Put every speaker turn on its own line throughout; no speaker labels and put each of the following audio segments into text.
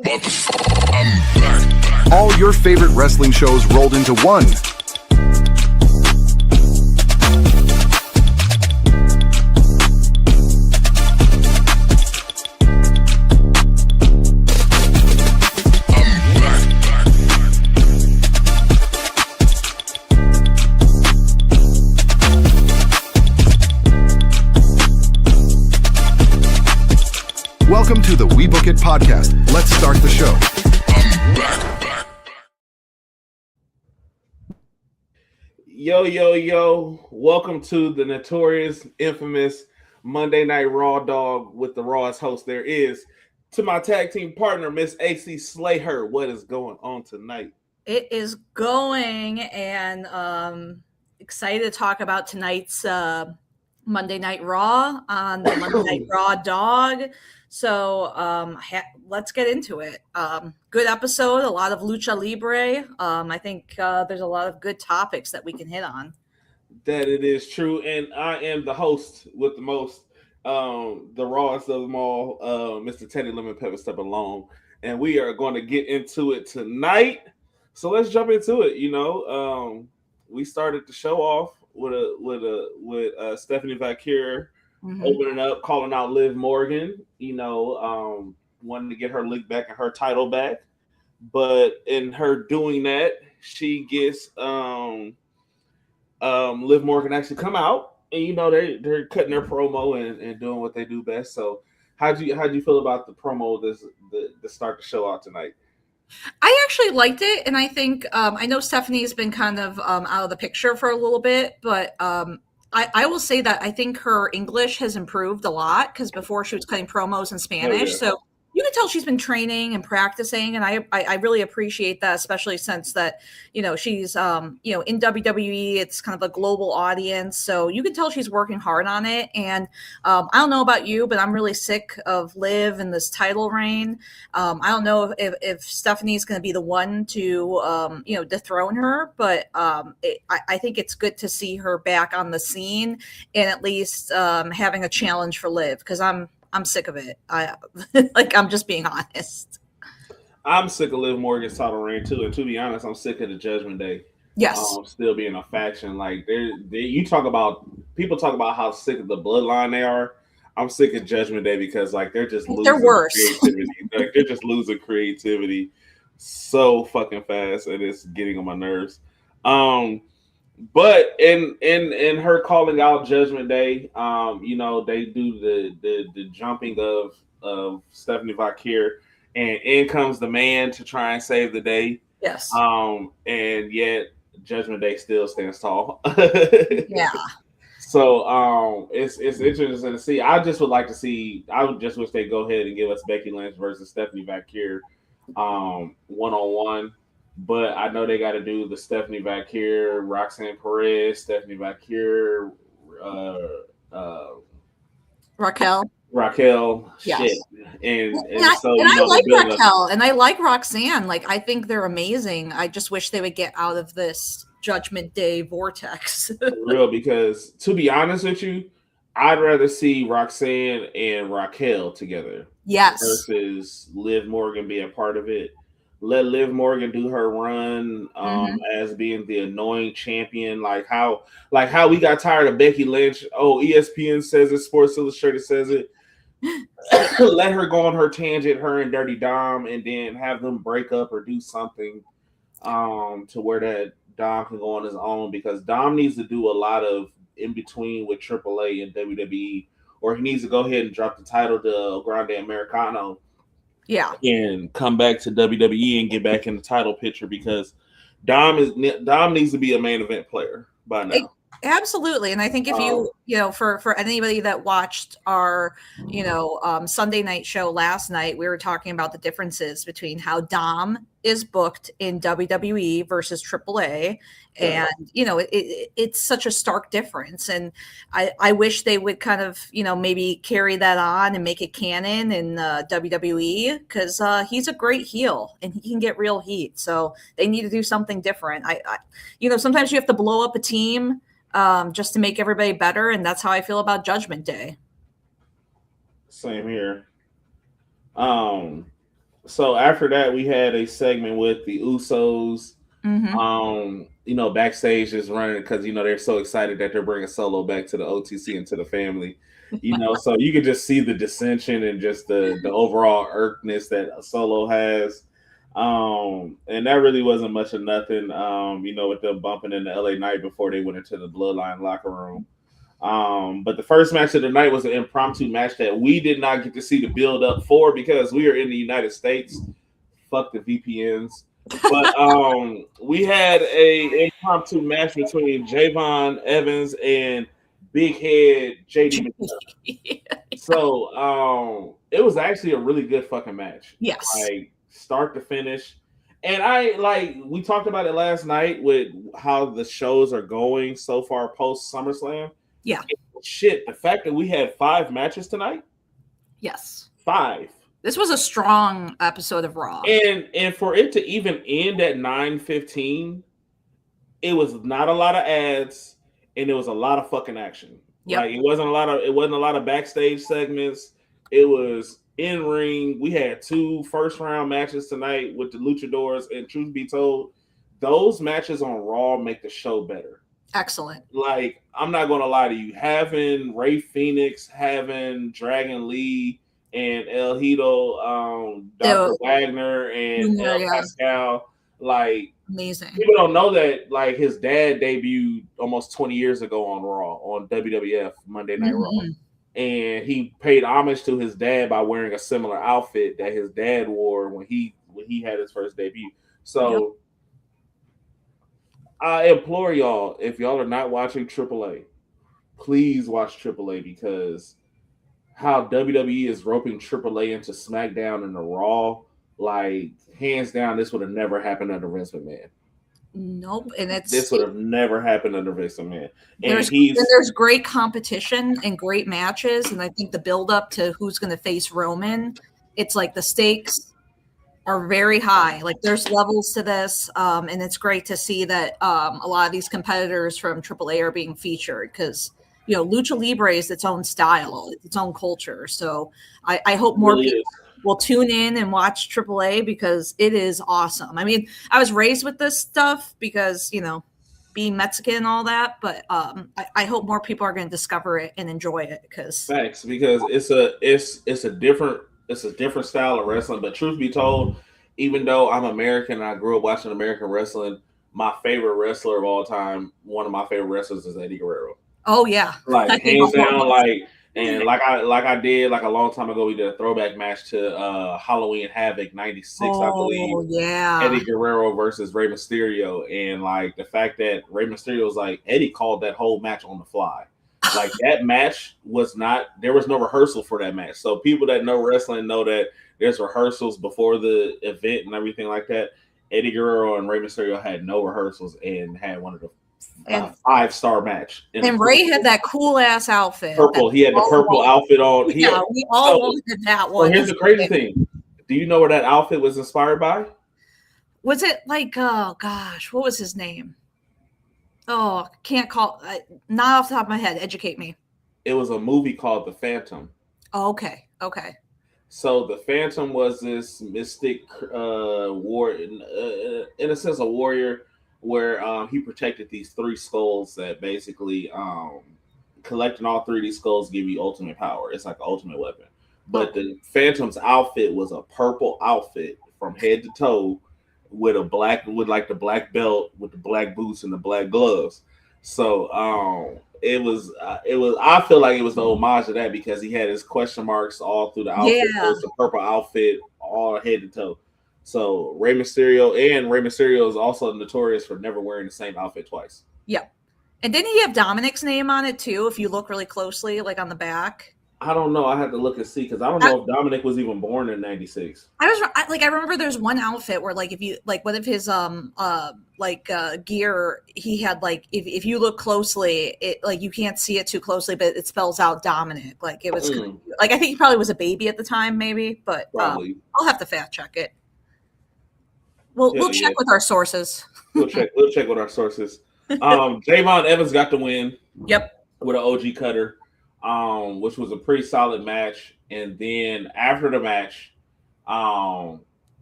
I'm back.
All your favorite wrestling shows rolled into one. Welcome to the We Book It podcast. Let's start the show.
Yo. Welcome to the notorious, infamous Monday Night Raw Dog with the rawest host there is. To my tag team partner, Miss AC Slayer. What is going on tonight?
It is going, and excited to talk about tonight's Monday Night Raw on the Monday Night Raw Dog. So let's get into it. Good episode, a lot of lucha libre. I think there's a lot of good topics that we can hit on.
That it is true, and I am the host with the most, the rawest of them all, Mr. Teddy Lemon Pepper Step Along, and we are going to get into it tonight. So let's jump into it. We started the show off with Stephanie Valkyrie. Opening up, calling out Liv Morgan, wanting to get her lick back and her title back. But in her doing that, she gets Liv Morgan actually come out, and they're cutting their promo and doing what they do best. So how'd you feel about the promo to start the show out tonight?
I actually liked it, and I think I know Stephanie's been kind of out of the picture for a little bit, but I will say that I think her English has improved a lot, because before she was cutting promos in Spanish.
Oh, yeah.
So you can tell she's been training and practicing, and I really appreciate that, especially since that, she's, in WWE, it's kind of a global audience. So you can tell she's working hard on it. And I don't know about you, but I'm really sick of Liv and this title reign. I don't know if Stephanie's going to be the one to, dethrone her, but I think it's good to see her back on the scene and at least having a challenge for Liv, because I'm sick of it. I'm just being honest.
I'm sick of Liv Morgan's title reign too, and to be honest, I'm sick of the Judgment Day.
Yes,
still being a faction. Like people talk about how sick of the Bloodline they are. I'm sick of Judgment Day because they're just losing.
They're worse.
Creativity. They're just losing creativity so fucking fast, and it's getting on my nerves. But in her calling out Judgment Day, they do the jumping of Stephanie Valkyrie, and in comes the man to try and save the day.
Yes.
And yet Judgment Day still stands tall.
Yeah.
So it's interesting to see. I would just wish they'd go ahead and give us Becky Lynch versus Stephanie Valkyrie one-on-one. But I know they got to do the Stephanie Valkyrie, Roxanne Perez, Stephanie Valkyrie, Raquel,
yes.
Shit, and
I like Raquel and I like Roxanne. I think they're amazing. I just wish they would get out of this Judgment Day vortex.
For real, because to be honest with you, I'd rather see Roxanne and Raquel together.
Yes.
Versus Liv Morgan being part of it. Let Liv Morgan do her run as being the annoying champion, like how we got tired of Becky Lynch. Oh, ESPN says it, Sports Illustrated says it. Let her go on her tangent, her and Dirty Dom, and then have them break up or do something to where that Dom can go on his own, because Dom needs to do a lot of in between with AAA and WWE, or he needs to go ahead and drop the title to Grande Americano.
Yeah,
and come back to WWE and get back in the title picture, because Dom needs to be a main event player by now.
Absolutely. And I think if for anybody that watched our, Sunday night show last night, we were talking about the differences between how Dom is booked in WWE versus AAA. And, it's such a stark difference. And I wish they would kind of, maybe carry that on and make it canon in WWE, because he's a great heel and he can get real heat. So they need to do something different. I sometimes you have to blow up a team just to make everybody better. And that's how I feel about Judgment Day.
Same here. So after that, we had a segment with the Usos. Backstage is running because they're so excited that they're bringing Solo back to the OTC and to the family. So you could just see the dissension and just the overall irkness that Solo has. And that really wasn't much of nothing. With them bumping in the LA Knight before they went into the Bloodline locker room. But the first match of the night was an impromptu match that we did not get to see the build up for because we are in the United States. Fuck the VPNs. But we had a impromptu match between Javon Evans and Big Head JD McDuck. So it was actually a really good fucking match.
Yes.
Like start to finish. And we talked about it last night with how the shows are going so far post SummerSlam.
Yeah.
Shit, the fact that we had 5 matches tonight.
Yes.
5.
This was a strong episode of Raw.
And for it to even end at 9:15, it was not a lot of ads and it was a lot of fucking action.
Yep.
Like it wasn't a lot of backstage segments. It was in ring. We had 2 first round matches tonight with the Luchadors, and truth be told, those matches on Raw make the show better.
Excellent.
Like, I'm not gonna lie to you, having Ray Phoenix, having Dragon Lee and El Hito, Dr. Wagner and El Pascal, like
amazing.
People don't know that like his dad debuted almost 20 years ago on Raw, on WWF Monday Night Raw. And he paid homage to his dad by wearing a similar outfit that his dad wore when he had his first debut. So I implore y'all, if y'all are not watching AAA, please watch AAA, because how WWE is roping AAA into SmackDown and the Raw, like hands down, this would have never happened under Vince McMahon.
Nope, and
this would have never happened under Vince McMahon.
There's great competition and great matches, and I think the build up to who's going to face Roman, it's like the stakes are very high. Like there's levels to this, and it's great to see that a lot of these competitors from AAA are being featured, because Lucha Libre is its own style, its own culture. So I hope more people will tune in and watch AAA, because it is awesome. I mean, I was raised with this stuff because, being Mexican and all that, but I hope more people are going to discover it and enjoy it, because
it's a different style of wrestling. But truth be told, even though I'm American and I grew up watching American wrestling, my favorite wrestler of all time, one of my favorite wrestlers, is Eddie Guerrero.
Oh yeah,
like hands down, like I did a long time ago. We did a throwback match to Halloween Havoc '96, I believe.
Yeah,
Eddie Guerrero versus Rey Mysterio, and like the fact that Rey Mysterio was like, Eddie called that whole match on the fly. Like that match there was no rehearsal for that match. So people that know wrestling know that there's rehearsals before the event and everything like that. Eddie Guerrero and Rey Mysterio had no rehearsals and had one of the 5-star match.
And Ray had that cool ass outfit.
Purple. He had the purple outfit on.
We all wanted that one.
So here's the crazy thing. Do you know where that outfit was inspired by?
Was it like, oh gosh, what was his name? Oh, can't call. Not off the top of my head. Educate me.
It was a movie called The Phantom.
Oh, okay.
So the Phantom was this mystic war, in a sense, a warrior, where he protected these 3 skulls that basically collecting all 3 of these skulls give you ultimate power. It's like an ultimate weapon. But the Phantom's outfit was a purple outfit from head to toe, with the black belt, with the black boots and the black gloves. So it was I feel like it was the homage to that, because he had his question marks all through the outfit. It was the purple outfit all head to toe. So Rey Mysterio is also notorious for never wearing the same outfit twice.
Yep. And didn't he have Dominic's name on it too, if you look really closely, like on the back?
I don't know. I had to look and see, because I don't know if Dominic was even born in '96.
I remember there's one outfit where like if you like one of his gear, he had like if you look closely, it like you can't see it too closely, but it spells out Dominic. Like it was like I think he probably was a baby at the time, maybe, but I'll have to fact check it. We'll check with our sources.
We'll check with our sources. Javon Evans got the win.
Yep.
With an OG cutter. Which was a pretty solid match. And then after the match,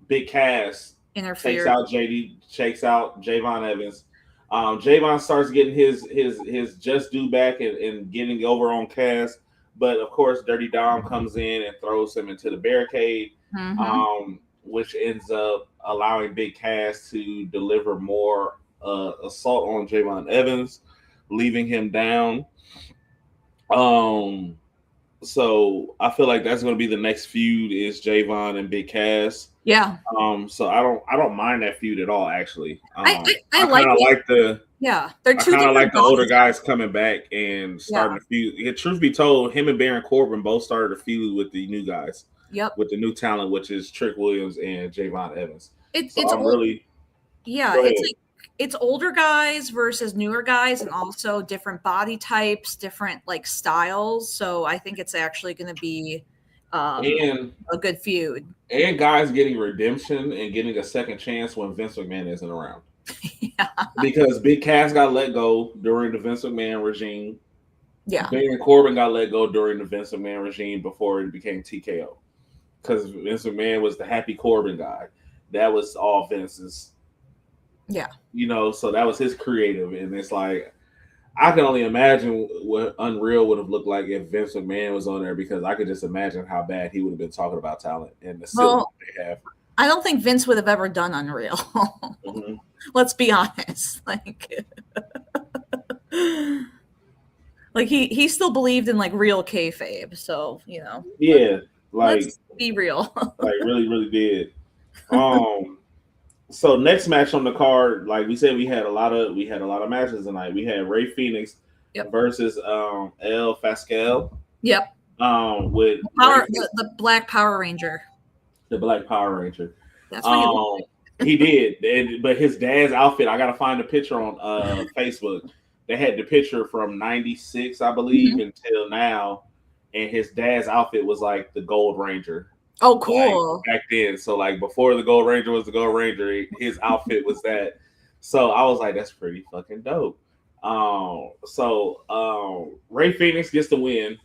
Big Cass
interfered.
Takes out Javon Evans. Javon starts getting his just due back and getting over on Cass, but of course, Dirty Dom comes in and throws him into the barricade, which ends up allowing Big Cass to deliver more assault on Javon Evans, leaving him down. So I feel like that's going to be the next feud is Javon and Big Cass.
Yeah.
So I don't mind that feud at all. Actually,
I
like the
they're two.
I kind of like the older guys coming back and starting a feud. Yeah, truth be told, him and Baron Corbin both started a feud with the new guys.
Yep.
With the new talent, which is Trick Williams and Javon Evans. It's
it's older guys versus newer guys, and also different body types, different like styles. So I think it's actually going to be a good feud.
And guys getting redemption and getting a second chance when Vince McMahon isn't around.
Yeah.
Because Big Cass got let go during the Vince McMahon regime.
Yeah.
Baron Corbin got let go during the Vince McMahon regime before it became TKO. Because Vince McMahon was the happy Corbin guy. That was all Vince's.
Yeah.
So that was his creative. And it's like, I can only imagine what Unreal would have looked like if Vince McMahon was on there, because I could just imagine how bad he would have been talking about talent and the skill they have. I
don't think Vince would have ever done Unreal. Let's be honest. Like he still believed in like real kayfabe. So,
Yeah.
Let's be real.
Like really, really did. So next match on the card, like we said, we had a lot of matches tonight. We had Rey Fenix versus El Fascal.
Yep.
With
the Black Power Ranger.
The Black Power Ranger.
That's what
he did. But his dad's outfit, I gotta find a picture on Facebook. They had the picture from '96, I believe, until now, and his dad's outfit was like the Gold Ranger.
Oh, cool.
Back then. So like before the Gold Ranger was the Gold Ranger, his outfit was that. So I was like, that's pretty fucking dope. Rey Fenix gets the win.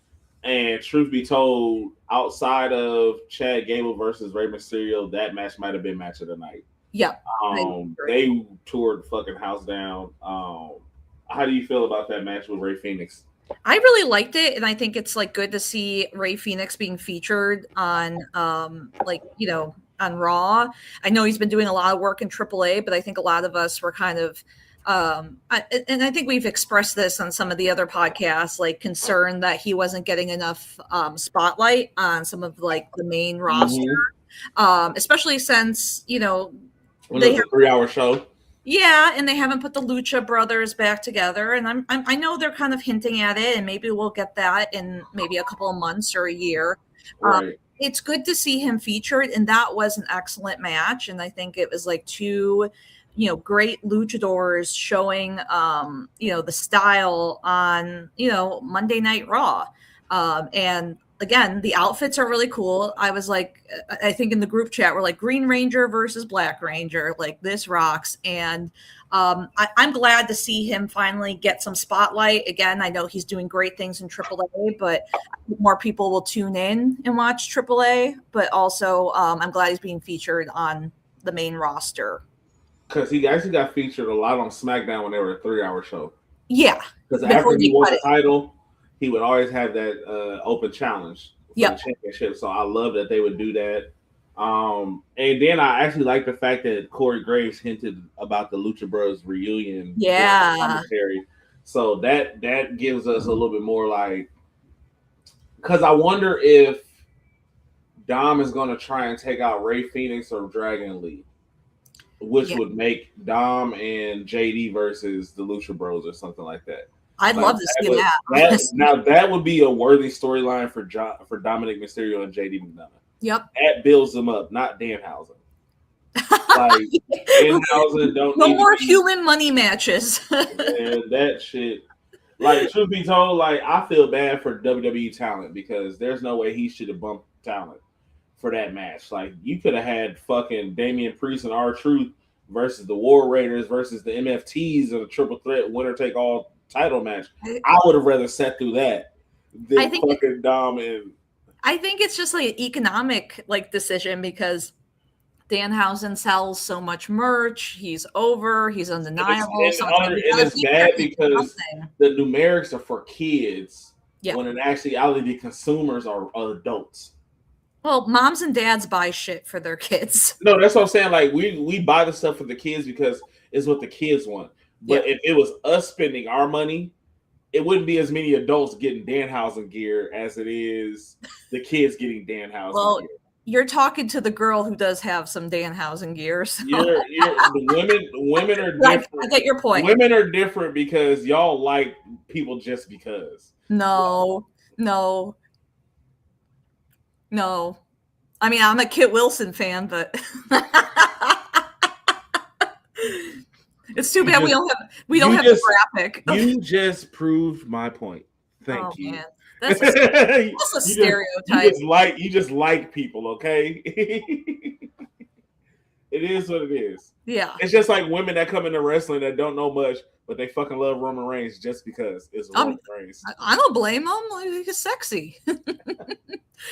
And truth be told, outside of Chad Gable versus Rey Mysterio, that match might have been match of the night.
Yeah.
They toured the fucking house down. How do you feel about that match with Rey Fenix?
I really liked it, and I think it's like good to see Rey Fenix being featured on on Raw. I know he's been doing a lot of work in AAA, but I think a lot of us were kind of and I think we've expressed this on some of the other podcasts, like concerned that he wasn't getting enough spotlight on some of like the main roster, especially since they have
a 3-hour show.
Yeah, and they haven't put the Lucha Brothers back together, and I know they're kind of hinting at it, and maybe we'll get that in maybe a couple of months or a year.
Right.
It's good to see him featured, and that was an excellent match, and I think it was like two, great luchadors showing, the style on, Monday Night Raw, and again, the outfits are really cool. I was like, I think in the group chat, we're like Green Ranger versus Black Ranger, like this rocks. And I'm glad to see him finally get some spotlight. Again, I know he's doing great things in AAA, but more people will tune in and watch AAA. But also, I'm glad he's being featured on the main roster.
Because he actually got featured a lot on SmackDown when they were a 3-hour show.
Yeah.
Because after he won the title, he would always have that open challenge for the championship. So I love that they would do that. And then I actually like the fact that Corey Graves hinted about the Lucha Bros reunion.
Yeah.
So that gives us a little bit more like, because I wonder if Dom is going to try and take out Rey Fenix or Dragon Lee, which would make Dom and JD versus the Lucha Bros or something like that.
I'd love to see that.
Now that would be a worthy storyline for Dominic Mysterio and JD McDonough.
Yep.
That builds them up, not Danhausen. Like Danhausen don't.
No more human money matches.
And that shit. Like, truth be told, like I feel bad for WWE talent because there's no way he should have bumped talent for that match. Like, you could have had fucking Damian Priest and R-Truth versus the War Raiders versus the MFTs in a triple threat winner take all title match. I would have rather sat through that than fucking Dom and.
I think it's just like an economic like decision because Danhausen sells so much merch. He's over. He's undeniable.
And it's bad because the numerics are for kids when in actuality consumers are adults.
Well, moms and dads buy shit for their kids.
No, that's what I'm saying. Like we buy the stuff for the kids because it's what the kids want. But if it was us spending our money, it wouldn't be as many adults getting Danhausen gear as it is the kids getting Danhausen gear.
You're talking to the girl who does have some Danhausen gear. So.
The women are different.
I get your point.
Women are different because y'all like people just because.
No. I mean, I'm a Kit Wilson fan, but it's too bad we don't have the graphic.
You just proved my point. Thank you. Man.
That's a stereotype.
You just like people, okay? It is what it is.
Yeah.
It's just like women that come into wrestling that don't know much, but they fucking love Roman Reigns just because it's Roman Reigns.
I don't blame them. Like, he's sexy.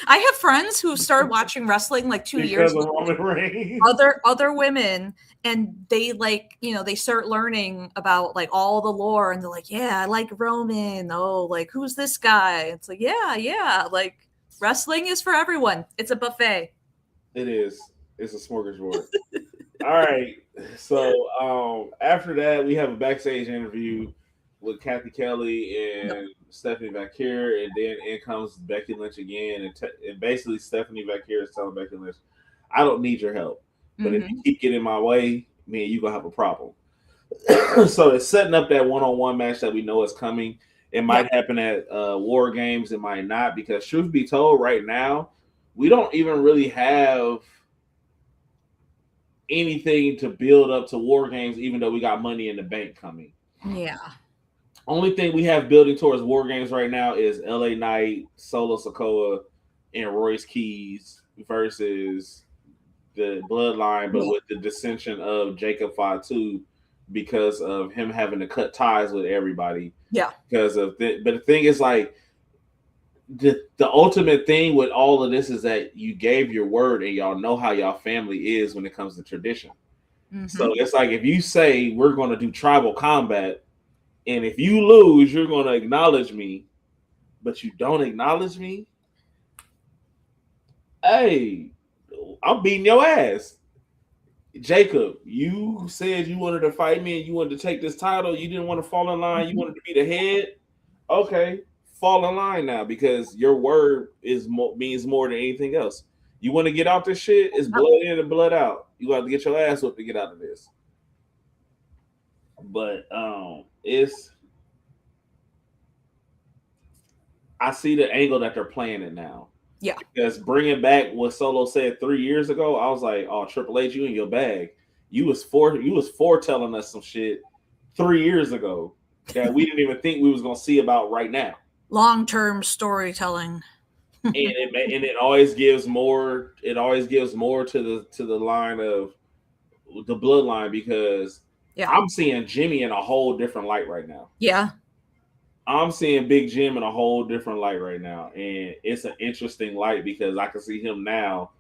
I have friends who started watching wrestling like 2 years ago.
Roman Reigns.
Other women, and they they start learning about like all the lore, and they're like, yeah, I like Roman. Oh, like who's this guy? It's like, yeah. Like wrestling is for everyone. It's a buffet.
It is. It's a smorgasbord. All right. So after that, we have a backstage interview with Kathy Kelly and Stephanie Vaquer, and then in comes Becky Lynch again, and basically Stephanie Vaquer is telling Becky Lynch, "I don't need your help, but if you keep getting in my way, me and you gonna have a problem." So it's setting up that one-on-one match that we know is coming. It might happen at War Games. It might not, because truth be told, right now we don't even really have anything to build up to War Games, even though we got Money in the Bank coming.
Yeah.
Only thing we have building towards War Games right now is LA Knight, Solo Sikoa, and Royce Keys versus the Bloodline, but with the dissension of Jacob Fatu because of him having to cut ties with everybody.
Yeah.
Because of but the thing is, like, the ultimate thing with all of this is that you gave your word, and y'all know how y'all family is when it comes to tradition. So it's like, if you say we're going to do tribal combat, and if you lose, you're going to acknowledge me, but you don't acknowledge me, hey, I'm beating your ass. Jacob, you said you wanted to fight me and you wanted to take this title. You didn't want to fall in line. You wanted to be the head. Okay, fall in line now, because your word means more than anything else. You want to get out this shit? It's blood in and blood out. You got to get your ass whooped to get out of this. But I see the angle that they're playing it now.
Yeah.
Because bringing back what Solo said 3 years ago, I was like, oh, Triple H, you in your bag. You was foretelling us some shit 3 years ago that we didn't even think we was gonna see about right now.
Long-term storytelling.
and it always gives more. It always gives more to the line of the Bloodline, because I'm seeing Jimmy in a whole different light right now.
Yeah. I'm
seeing Big Jim in a whole different light right now, and it's an interesting light because I can see him now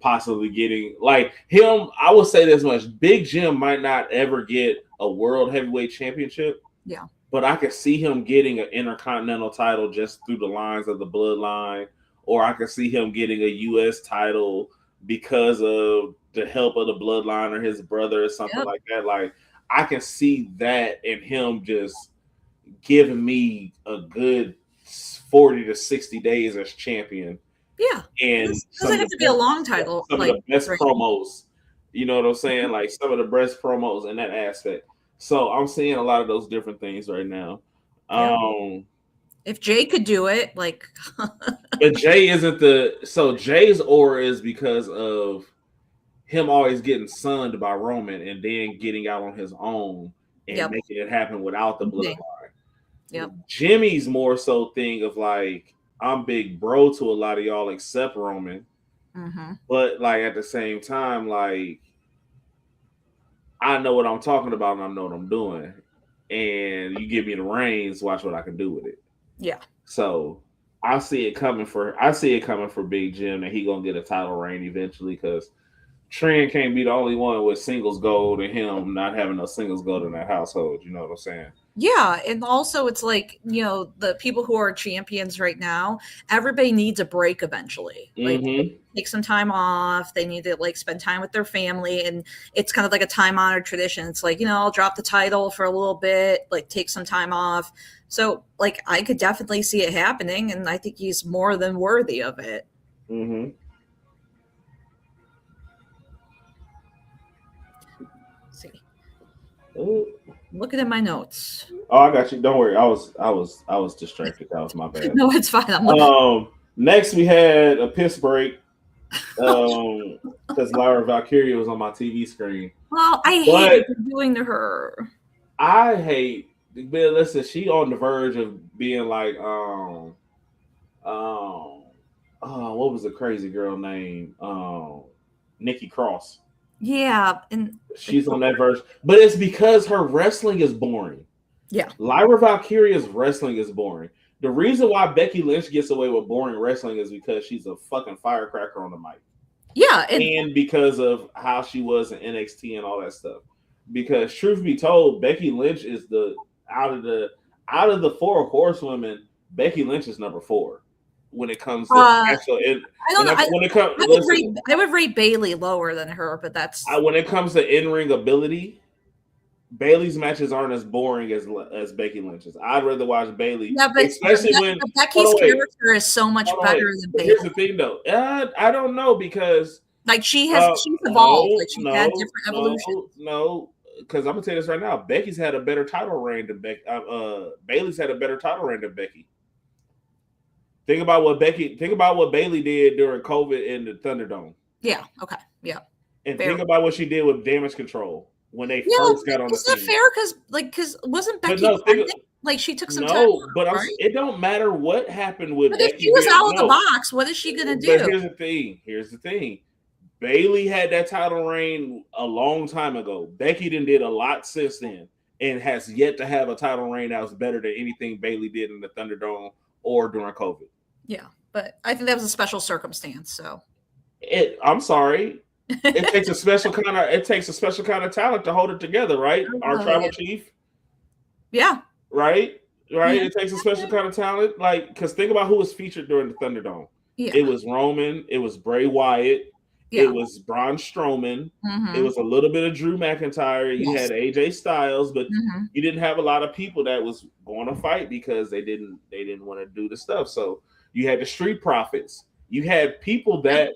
possibly getting, like, him. I will say this much: Big Jim might not ever get a World Heavyweight Championship.
Yeah.
But I could see him getting an Intercontinental title just through the lines of the Bloodline, or I could see him getting a U.S. title because of the help of the Bloodline or his brother or something like that. Like, I can see that in him just giving me a good 40 to 60 days as champion.
Yeah.
And
it doesn't have to be a long title.
Some of the best promos. You know what I'm saying? Like, some of the best promos in that aspect. So I'm seeing a lot of those different things right now.
If Jey could do it, like,
but Jey isn't Jey's aura is because of him always getting sunned by Roman and then getting out on his own and making it happen without the Bloodline.
Yep.
Jimmy's more so thing of like, I'm big bro to a lot of y'all except Roman. But like at the same time, like, I know what I'm talking about and I know what I'm doing. And you give me the reins, watch what I can do with it.
Yeah.
So I see it coming for Big Jim, and he gonna get a title reign eventually, because Trent can't be the only one with singles gold and him not having no singles gold in that household. You know what I'm saying?
Yeah, and also it's like, the people who are champions right now, everybody needs a break eventually. Like, take some time off. They need to like spend time with their family, and it's kind of like a time-honored tradition. It's like, I'll drop the title for a little bit, like take some time off. So like I could definitely see it happening, and I think he's more than worthy of it. See.
Ooh.
Looking at my notes.
Oh, I got you. Don't worry. I was distracted. That was my bad.
No, it's fine.
Next we had a piss break. Because Lyra Valkyria was on my TV screen.
Well, I hate what you're doing to her.
I hate, but listen, she on the verge of being like, what was the crazy girl name? Nikki Cross.
Yeah, and
she's on that verge, but it's because her wrestling is boring.
Yeah,
Lyra Valkyria's wrestling is boring. The reason why Becky Lynch gets away with boring wrestling is because she's a fucking firecracker on the mic.
Yeah,
and because of how she was in NXT and all that stuff. Because truth be told, Becky Lynch is out of the four horsewomen, Becky Lynch is number 4 when it comes to actual.
I would rate Bayley lower than her, but that's
when it comes to in-ring ability. Bayley's matches aren't as boring as Becky Lynch's. I'd rather watch Bayley.
Yeah, but
especially when
Becky's character is so much better than Bayley.
Here's the thing, though. I don't know because
like she's evolved. Like she's had different evolutions.
No, because I'm gonna tell you this right now. Becky's had a better title reign than Becky. Bayley's had a better title reign than Becky. Think about what Bayley did during COVID in the Thunderdome.
Yeah. Okay. Yeah.
And think about what she did with Damage Control. When they first got on the scene.
Is that fair? Because wasn't Becky like she took some time?
No, but right? It don't matter what happened with Becky.
If she was out of the box, what is she gonna do?
But here's the thing. Bayley had that title reign a long time ago. Becky did a lot since then, and has yet to have a title reign that was better than anything Bayley did in the Thunderdome or during COVID.
Yeah, but I think that was a special circumstance. So,
I'm sorry. It takes a special kind of talent to hold it together, right? Our tribal chief.
Yeah.
Right. Yeah. It takes a special kind of talent, like because think about who was featured during the Thunderdome. Yeah. It was Roman. It was Bray Wyatt. Yeah. It was Braun Strowman. It was a little bit of Drew McIntyre. You had AJ Styles, but you didn't have a lot of people that was going to fight because they didn't want to do the stuff. So you had the Street Profits. You had people that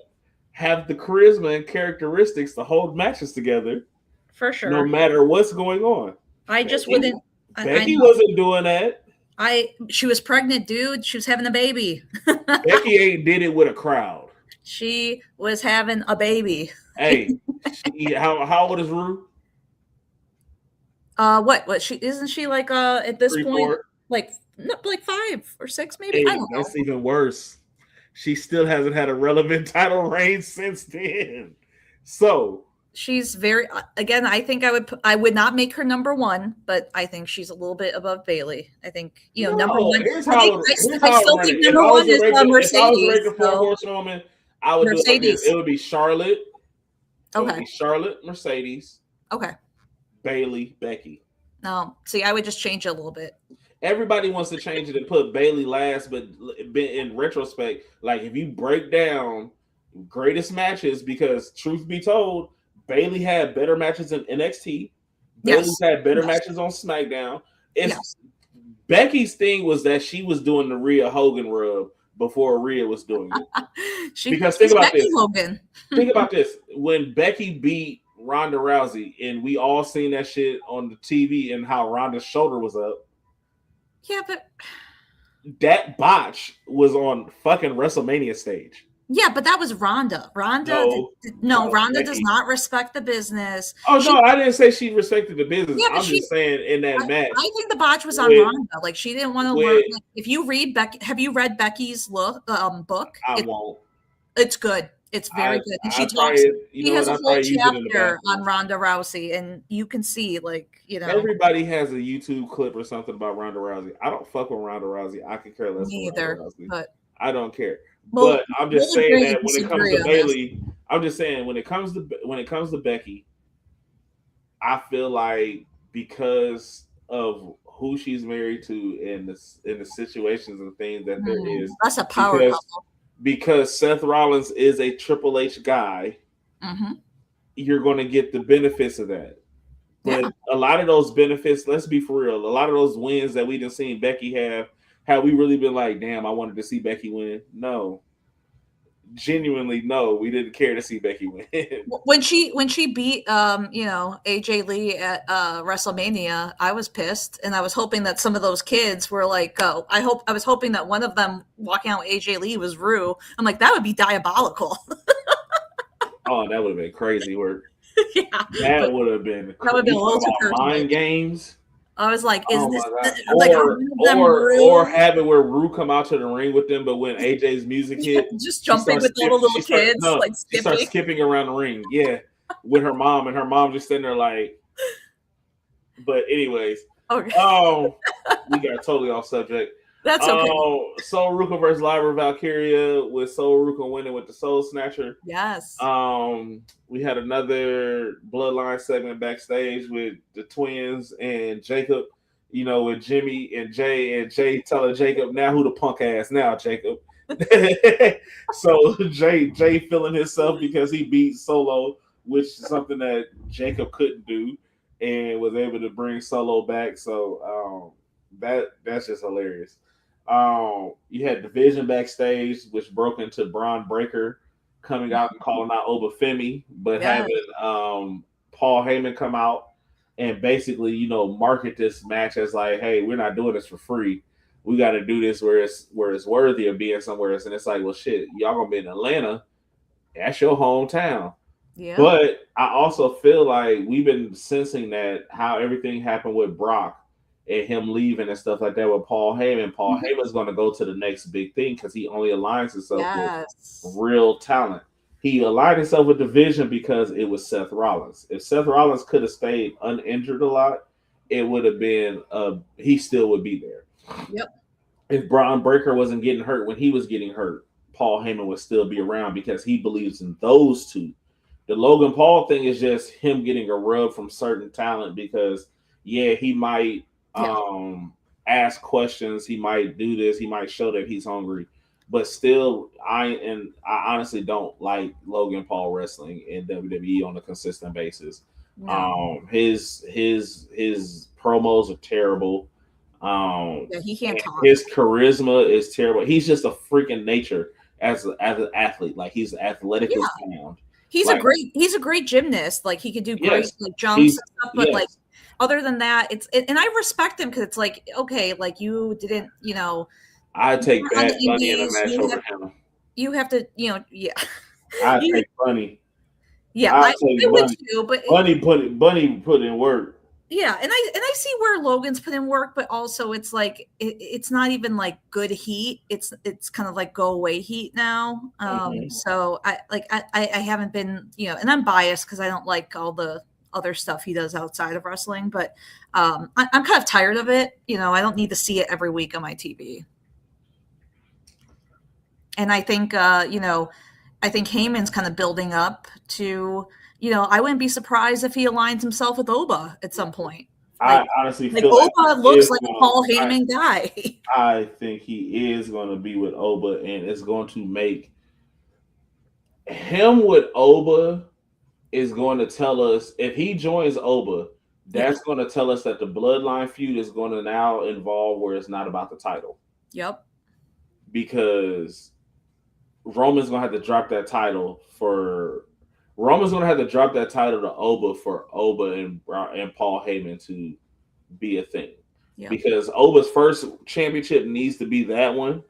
have the charisma and characteristics to hold matches together.
For sure.
No matter what's going on. Becky wasn't doing that.
She was pregnant, dude. She was having a baby.
Becky ain't did it with a crowd.
She was having a baby.
Hey, how old is Rue?
What she isn't she like at this
3,
point
4?
like 5 or 6 maybe?
Hey,
I don't know.
That's even worse. She still hasn't had a relevant title reign since then. So
she's very again. I think I would not make her number 1, but I think she's a little bit above Bayley. I think number 1. I still think number 1 is Mercedes.
If I was rated 4 horsewoman, I would Mercedes. It would be Charlotte.
Okay.
Charlotte, Mercedes.
Okay.
Bayley, Becky.
No, see, I would just change it a little bit.
Everybody wants to change it and put Bayley last, but in retrospect, like if you break down greatest matches, because truth be told, Bayley had better matches in NXT. Bayley's had better matches on SmackDown. Becky's thing was that she was doing the Rhea Hogan rub before Rhea was doing it. Because think about this. Hogan. Think about this. When Becky beat Ronda Rousey, and we all seen that shit on the TV and how Ronda's shoulder was up.
Yeah, but
that botch was on fucking WrestleMania stage.
Yeah, but that was Ronda. Ronda does not respect the business.
I didn't say she respected the business. Yeah, I'm just saying in that match.
I think the botch was on Ronda. Like she didn't want to learn. Like, if you read have you read Becky's book?
I won't.
It's good. It's very good. And she talks. He has a whole chapter on Ronda Rousey, and you can see,
everybody has a YouTube clip or something about Ronda Rousey. I don't fuck with Ronda Rousey. I could care less.
Me either. But
I don't care. But I'm just saying that when it comes to Bayley, I'm just saying when it comes to Becky, I feel like because of who she's married to and the situations and things that there is,
that's a power couple.
Because Seth Rollins is a Triple H guy, you're going to get the benefits of that. But a lot of those benefits, let's be for real, a lot of those wins that we done seen Becky have we really been like, damn, I wanted to see Becky win? No. Genuinely, no, we didn't care to see Becky win.
When she beat AJ Lee at WrestleMania, I was pissed, and I was hoping that some of those kids were like, "Oh, I was hoping that one of them walking out with AJ Lee was Rue." I'm like, that would be diabolical.
Oh, that would have been crazy work.
Yeah,
that would have been.
That would have been a little too personal.
Mind games.
I was like, "Is this
like or have it where Rue come out to the ring with them, but when AJ's music hit,
just jumping with all the little kids, like skipping.
She starts skipping around the ring, with her mom, and her mom just sitting there like." But anyways, okay. We got totally off subject.
That's okay.
Sol Ruka versus Lyra Valkyria, with Sol Ruka winning with the Soul Snatcher.
Yes.
We had another Bloodline segment backstage with the twins and Jacob, with Jimmy and Jay telling Jacob, now who the punk ass now, Jacob. So Jay feeling himself because he beat Solo, which is something that Jacob couldn't do, and was able to bring Solo back. So that's just hilarious. You had Division backstage, which broke into Braun Breaker coming out and calling out Obafemi, but having Paul Heyman come out and basically, market this match as like, hey, we're not doing this for free. We got to do this where it's worthy of being somewhere else. And it's like, well, shit, y'all gonna be in Atlanta. That's your hometown. Yeah. But I also feel like we've been sensing that how everything happened with Brock and him leaving and stuff like that with Paul Heyman. Paul Heyman's going to go to the next big thing because he only aligns himself with real talent. He aligned himself with Division because it was Seth Rollins. If Seth Rollins could have stayed uninjured a lot, it would have been he still would be there.
Yep.
If Braun Breaker wasn't getting hurt when he was getting hurt, Paul Heyman would still be around because he believes in those two. The Logan Paul thing is just him getting a rub from certain talent because, he might ask questions. He might do this. He might show that he's hungry. But still, I honestly don't like Logan Paul wrestling in WWE on a consistent basis. No. His promos are terrible.
He can't talk.
His charisma is terrible. He's just a freaking nature as an athlete. Like, he's athletic as sound.
He's a great gymnast. Like, he could do great jumps and stuff, but like other than that, and I respect him because it's like, okay, like you didn't,
I take Bad Bunny in a match over him.
You have to,
I take Bunny.
Yeah, I would too. But
Bunny put in work.
Yeah, and I see where Logan's put in work, but also it's like it's not even like good heat. It's kind of like go away heat now. So I haven't been, and I'm biased because I don't like all the other stuff he does outside of wrestling, but I'm kind of tired of it. I don't need to see it every week on my TV. And I think I think Heyman's kind of building up to. I wouldn't be surprised if he aligns himself with Oba at some point.
I honestly feel like
Oba looks like a Paul Heyman guy.
I think he is going to be with Oba, and it's going to make him with Oba is going to tell us if he joins Oba, that's going to tell us that the Bloodline feud is going to now involve where it's not about the title.
Yep.
Because Roman's going to have to drop that title to Oba for Oba and Paul Heyman to be a thing. Yep. Because Oba's first championship needs to be that one,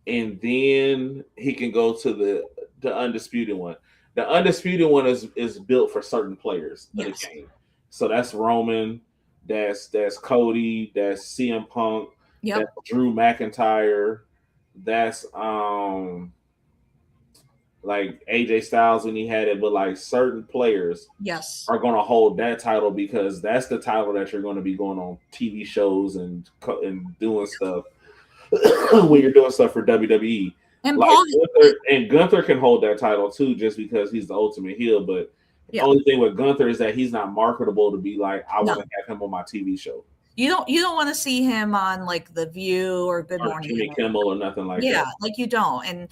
and then he can go to the undisputed one. The undisputed one is built for certain players in the game. So that's Roman, that's Cody, that's CM Punk, that's Drew McIntyre, that's like AJ Styles when he had it, but like certain players are going to hold that title because that's the title that you're going to be going on TV shows and doing stuff when you're doing stuff for WWE.
And
like
Paul,
Gunther can hold that title too, just because he's the ultimate heel. But the only thing with Gunther is that he's not marketable to be like, I want to have him on my TV show.
You don't want to see him on like The View or Good Morning
Jimmy Kimmel or nothing like that.
Yeah, like you don't. And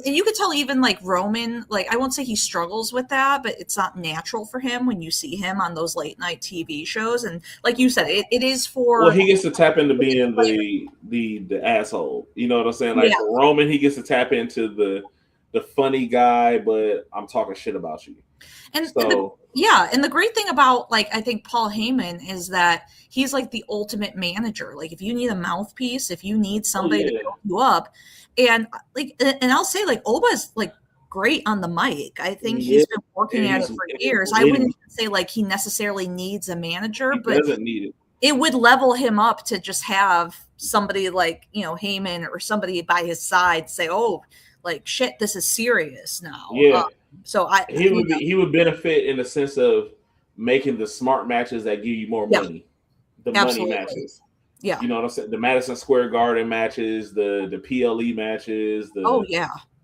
you could tell even like Roman, like I won't say he struggles with that, but it's not natural for him when you see him on those late night TV shows. And like you said, it is for.
Well, he gets to tap into being the asshole. You know what I'm saying? Like for Roman, he gets to tap into the funny guy, but I'm talking shit about you.
And and the great thing about like I think Paul Heyman is that he's like the ultimate manager. Like if you need a mouthpiece, if you need somebody to build you up, and I'll say like Oba's like great on the mic. I think he's been working at it for years. I wouldn't even say like he necessarily needs a manager, but
doesn't need it.
It would level him up to just have somebody like Heyman or somebody by his side say, "Oh, like shit, this is serious now."
Yeah.
So
he would benefit in the sense of making the smart matches that give you more money, the money matches.
Yeah,
you know what I'm saying? The Madison Square Garden matches, the PLE matches,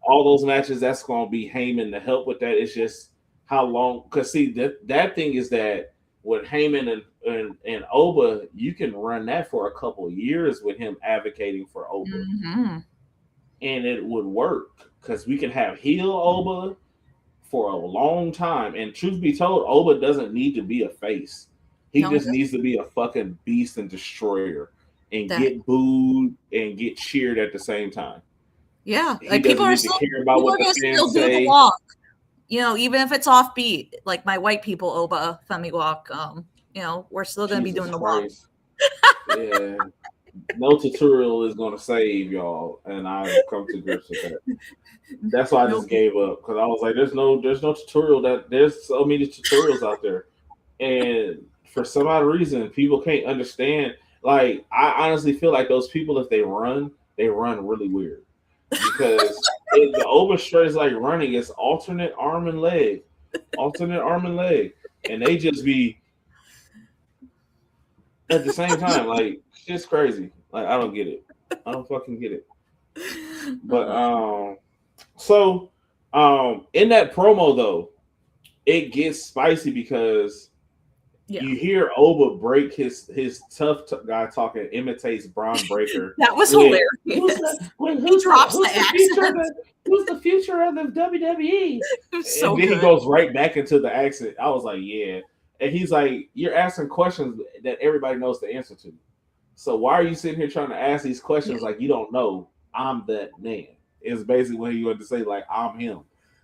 all those matches. That's going to be Heyman to help with that. It's just how long? Because see that thing is that with Heyman and Oba, you can run that for a couple of years with him advocating for Oba, and it would work because we can have heel Oba for a long time. And truth be told, Oba doesn't need to be a face. He just needs to be a fucking beast and destroyer and get booed and get cheered at the same time.
Yeah. Like people are still care about what the fans say. Do the walk. Even if it's offbeat, like my white people Oba Femi walk, we're still going to be doing the walk.
Yeah. No tutorial is going to save y'all, and I've come to grips with that. That's why I just gave up, because I was like, there's no tutorial. There's so many tutorials out there, and for some odd reason, people can't understand. Like, I honestly feel like those people, if they run really weird, because the overstretch is like running. It's alternate arm and leg, and they just be at the same time, like. It's crazy. Like I don't get it. I don't fucking get it. But in that promo though, it gets spicy because you hear Oba break his tough guy talking, imitates Braun Breaker.
That was hilarious. He drops the accent.
Who's the future of the WWE?
So
then he goes right back into the accent. I was like, yeah. And he's like, you're asking questions that everybody knows the answer to. So why are you sitting here trying to ask these questions like you don't know? I'm that man. Is basically what he wanted to say. Like I'm him.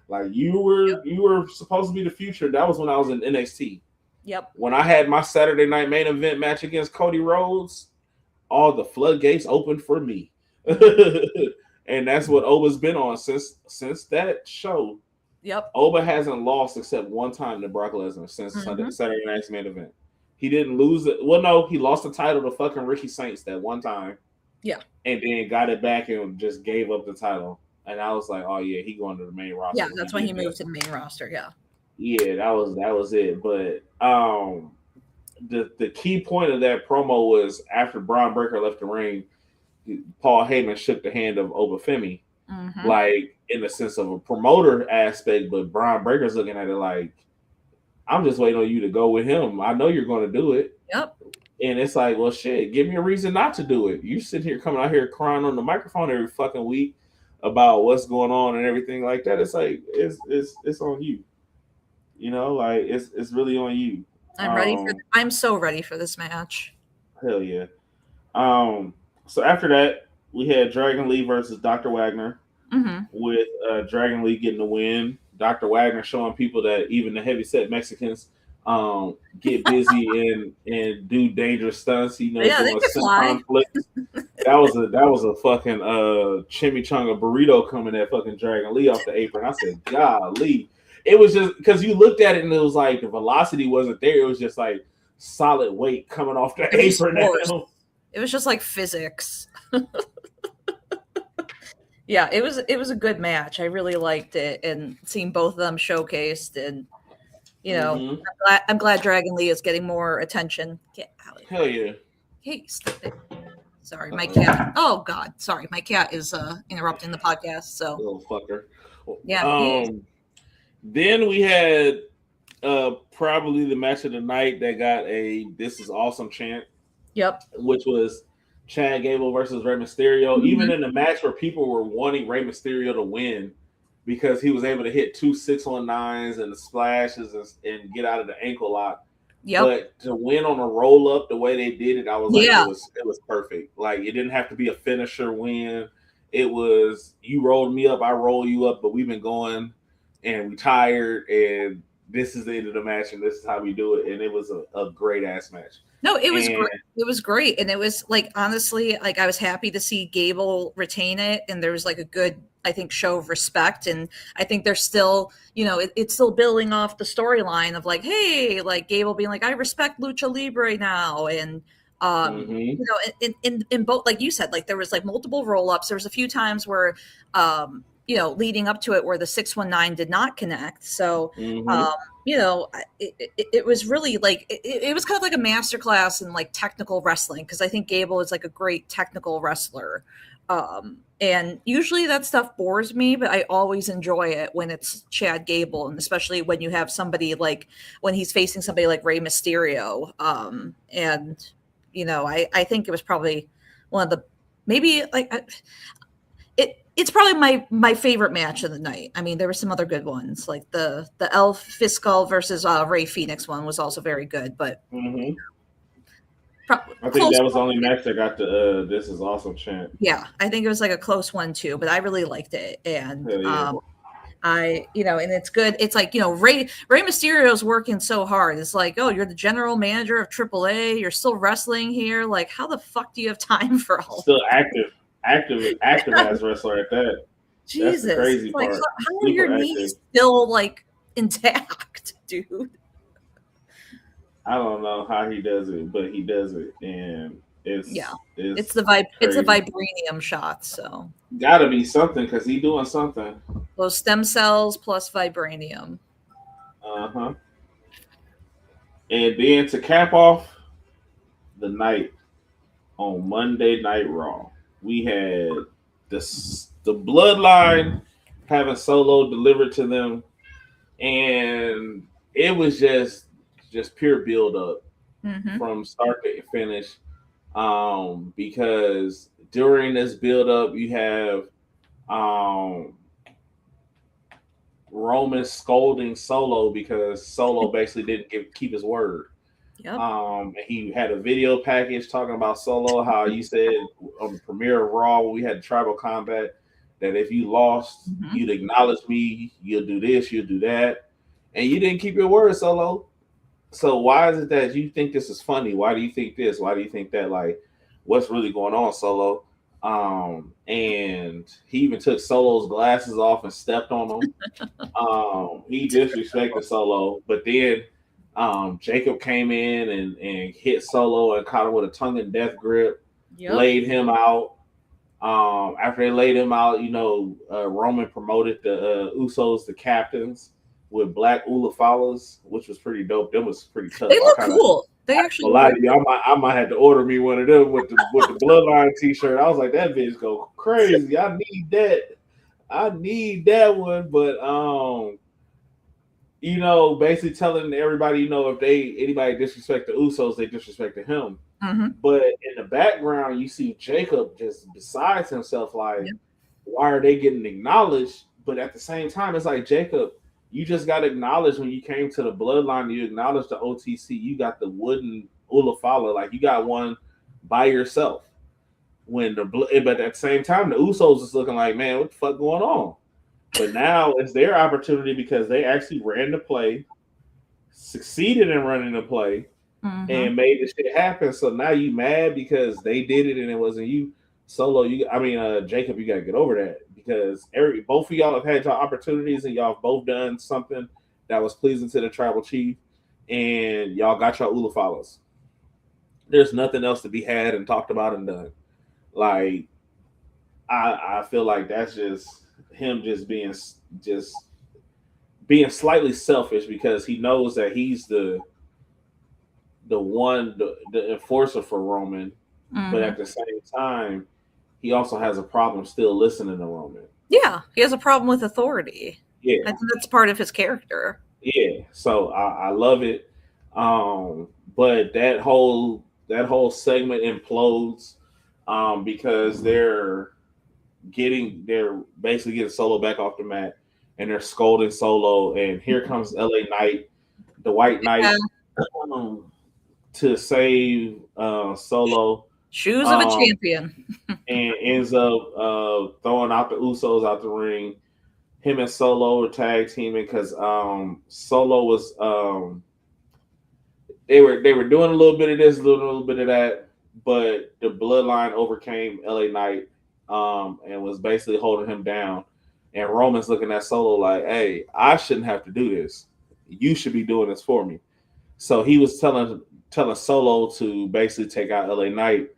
Like you were supposed to be the future. That was when I was in NXT.
Yep.
When I had my Saturday night main event match against Cody Rhodes, all the floodgates opened for me. And that's what Oba's been on since that show.
Yep.
Oba hasn't lost except one time to Brock Lesnar since Saturday night's main event. He didn't lose it. Well, no, he lost the title to fucking Ricky Saints that one time.
Yeah.
And then got it back and just gave up the title. And I was like, oh yeah, he going to the main roster.
Yeah, that's when he moved to the main roster. Yeah.
Yeah, that was it. But the key point of that promo was after Braun Breaker left the ring, Paul Heyman shook the hand of Oba Femi, like in the sense of a promoter aspect, but Braun Breaker's looking at it like, I'm just waiting on you to go with him. I know you're going to do it.
Yep.
And it's like, well, shit, give me a reason not to do it. You sit here coming out here crying on the microphone every fucking week about what's going on and everything like that. It's like, it's on you. Like it's really on you.
I'm so ready for this match.
Hell yeah. So after that, we had Dragon Lee versus Dr. Wagner with Dragon Lee getting the win. Dr. Wagner showing people that even the heavyset Mexicans get busy and do dangerous stunts. Doing
they can fly.
That was a fucking chimichanga burrito coming at fucking Dragon Lee off the apron. I said, golly. It was just because you looked at it and it was like the velocity wasn't there. It was just like solid weight coming off the apron.
It was just like physics. Yeah, it was a good match. I really liked it, and seeing both of them showcased, and I'm glad Dragon Lee is getting more attention. Get out of here.
Hell yeah.
Hey, Sorry, my cat. Oh God, sorry, my cat is interrupting the podcast. So
little fucker.
Yeah.
Then we had probably the match of the night that got a "This is awesome" chant.
Yep.
Which was Chad Gable versus Rey Mysterio.
Mm-hmm.
Even in the match where people were wanting Rey Mysterio to win because he was able to hit 2 619s and the splashes and get out of the ankle lock.
Yep.
But to win on a roll up the way they did it, I was like, it was perfect. Like, it didn't have to be a finisher win. It was, you rolled me up, I roll you up, but we've been going and we tired, and this is the end of the match, and this is how we do it. And it was a great ass match.
No, it was great. It was great. And it was like, honestly, like I was happy to see Gable retain it. And there was like a good, I think, show of respect. And I think they're still, you know, it's still building off the storyline of like, hey, like Gable being like, I respect Lucha Libre now. And, you know, in both, like you said, like there was like multiple roll-ups. There was a few times where, you know, leading up to it where the 619 did not connect. So, you know, it was really like, it was kind of like a masterclass in like technical wrestling. Cause I think Gable is like a great technical wrestler. And usually that stuff bores me, but I always enjoy it when it's Chad Gable. And especially when you have somebody like, when he's facing somebody like Rey Mysterio. And, you know, I think it was probably one of the, maybe like, it's probably my favorite match of the night. I mean, there were some other good ones, like the El Fiscal versus Ray Phoenix one was also very good. But
I think that was the only match that got the "This is awesome" chant.
Yeah, I think it was like a close one too, but I really liked it, and you know, and it's good. It's like, you know, Rey Mysterio's working so hard. It's like, oh, you're the general manager of AAA. You're still wrestling here. Like, how the fuck do you have time for all?
Still active as wrestler at that.
Jesus,
that's the crazy
like,
part.
how are your knees still like intact, dude?
I don't know how he does it, but he does it, and it's
the vibranium shots. So
gotta be something because he's doing something.
Those stem cells plus vibranium.
And then to cap off the night on Monday Night Raw, we had the Bloodline having Solo delivered to them, and it was just pure build up from start to finish. Because during this build up, you have Roman scolding Solo because Solo basically didn't keep his word.
Yep.
He had a video package talking about Solo, how you said on the premiere of Raw when we had tribal combat that if you lost, you'd acknowledge me, you'll do this, you'll do that, and you didn't keep your word, Solo. So why is it that you think this is funny? Why do you think this? Why do you think that? Like, what's really going on, Solo? And he even took Solo's glasses off and stepped on them. He disrespected Solo, but then Jacob came in and hit Solo and caught him with a tongue and death grip, laid him out. After they laid him out, you know, Roman promoted the Usos the captains with black Ulafalas, which was pretty dope. Them was pretty tough.
They look cool. They actually.
A lot of you, I might have to order me one of them with the Bloodline T-shirt. I was like, that bitch go crazy. I need that. I need that one. But you know, basically telling everybody, you know, if anybody disrespect the Usos, they disrespected him. But in the background, you see Jacob just besides himself, like, why are they getting acknowledged? But at the same time, it's like, Jacob, you just got acknowledged when you came to the Bloodline. You acknowledged the OTC. You got the wooden Ulafala, like you got one by yourself. But at the same time, the Usos is looking like, man, what the fuck going on? But now it's their opportunity because they actually ran the play, succeeded in running the play, and made this shit happen. So now you mad because they did it and it wasn't you. Solo, Jacob, you gotta get over that because both of y'all have had your opportunities and y'all have both done something that was pleasing to the tribal chief, and y'all got your Ulafalas. There's nothing else to be had and talked about and done. Like, I feel like that's just him just being slightly selfish because he knows that he's the enforcer for Roman. but at the same time, he also has a problem still listening to Roman.
Yeah, he has a problem with authority.
Yeah,
I think that's part of his character.
yeah. So I love it. But that whole segment implodes because they're basically getting Solo back off the mat, and they're scolding Solo, and here comes LA Knight, the White Knight, to save Solo.
Shoes of a champion.
And ends up throwing out the Usos out the ring. Him and Solo were tag teaming because Solo was they were doing a little bit of this, doing a little bit of that, but the Bloodline overcame LA Knight and was basically holding him down. And Roman's looking at Solo like, "Hey, I shouldn't have to do this. You should be doing this for me." So he was telling Solo to basically take out LA Knight.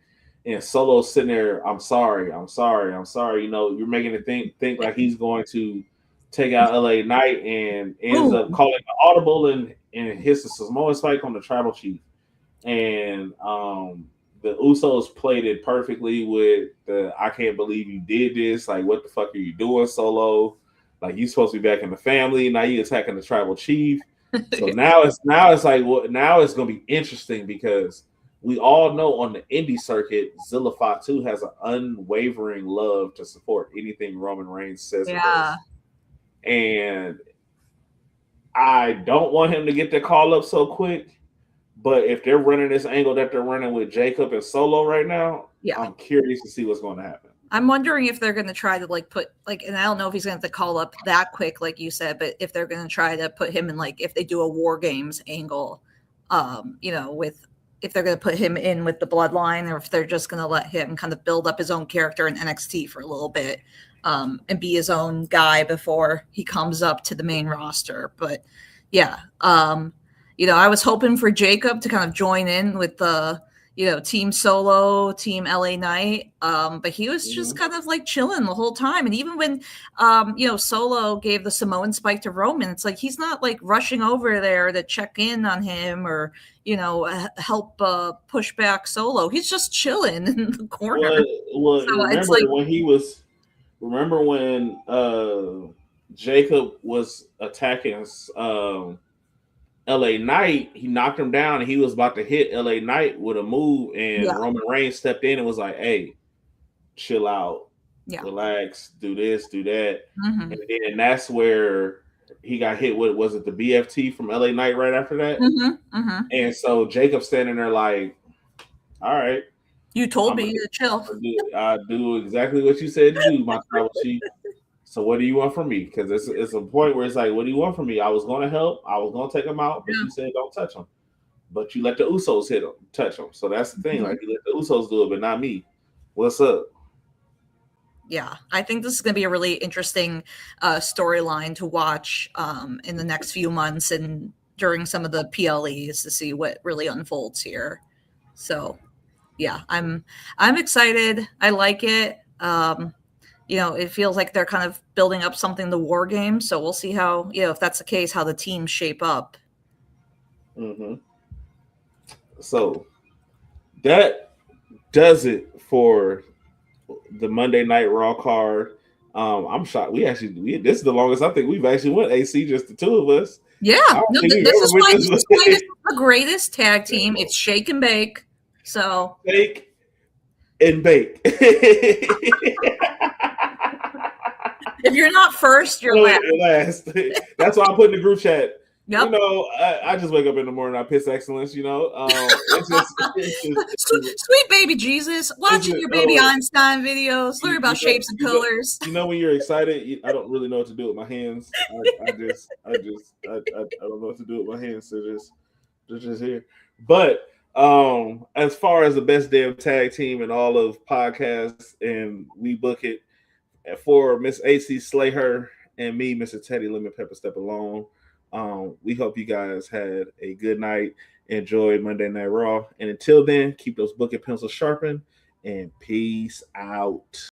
And Solo's sitting there, I'm sorry. You know, you're making it think like he's going to take out LA Knight, and ends up calling an audible and hits the Samoan Spike on the tribal chief. And the Usos played it perfectly with the "I can't believe you did this. Like, what the fuck are you doing, Solo? Like, you supposed to be back in the family. Now you attacking the tribal chief." So now it's like, well, now it's gonna be interesting because we all know on the indie circuit, Zilla Fatu has an unwavering love to support anything Roman Reigns says.
Yeah.
And I don't want him to get the call up so quick, but if they're running this angle that they're running with Jacob and Solo right now, I'm curious to see what's going to happen.
I'm wondering if they're going to try to and I don't know if he's going to call up that quick, like you said, but if they're going to try to put him in, like, if they do a War Games angle, you know, if they're going to put him in with the Bloodline, or if they're just going to let him kind of build up his own character in NXT for a little bit, and be his own guy before he comes up to the main roster. But yeah, you know, I was hoping for Jacob to kind of join in with the, you know, Team Solo, Team LA Knight. But he was just kind of like chilling the whole time. And even when, you know, Solo gave the Samoan Spike to Roman, it's like he's not like rushing over there to check in on him or, you know, help push back Solo. He's just chilling in the corner.
Well, so remember when Jacob was attacking LA Knight, he knocked him down and he was about to hit LA Knight with a move, and Roman Reigns stepped in and was like, "Hey, chill out, relax, do this, do that." And then that's where he got hit with, was it the BFT from LA Knight right after that? And so Jacob standing there like, "All right,
you told me to chill.
I do exactly what you said to do, my tribal chief. So what do you want from me?" Because it's a point where it's like, what do you want from me? I was going to help. I was going to take him out, but you said don't touch him. But you let the Usos touch him. So that's the thing. Like, you let the Usos do it, but not me. What's up?
Yeah, I think this is going to be a really interesting storyline to watch in the next few months and during some of the PLEs to see what really unfolds here. So, yeah, I'm excited. I like it. You know, it feels like they're kind of building up something, the War Games. So we'll see how, you know, if that's the case, how the teams shape up.
So that does it for the Monday Night Raw card. I'm shocked. This is the longest I think we've actually went AC, just the two of us.
Yeah, no, this is why this is the greatest tag team. It's shake and bake. So
shake and bake.
If you're not first, you're
last. That's why I put in the group chat.
Yep.
You know, I just wake up in the morning, I piss excellence, you know. It's just
sweet baby Jesus, watching your baby Einstein videos, learn about shapes and colors.
You know, when you're excited, I don't really know what to do with my hands. I don't know what to do with my hands. So they're just here. But as far as the best damn tag team in all of podcasts, and we book it for Miss AC Slay Her and me, Mr. Teddy Lemon Pepper Step Alone. We hope you guys had a good night. Enjoy Monday Night Raw. And until then, keep those book and pencils sharpened. And peace out.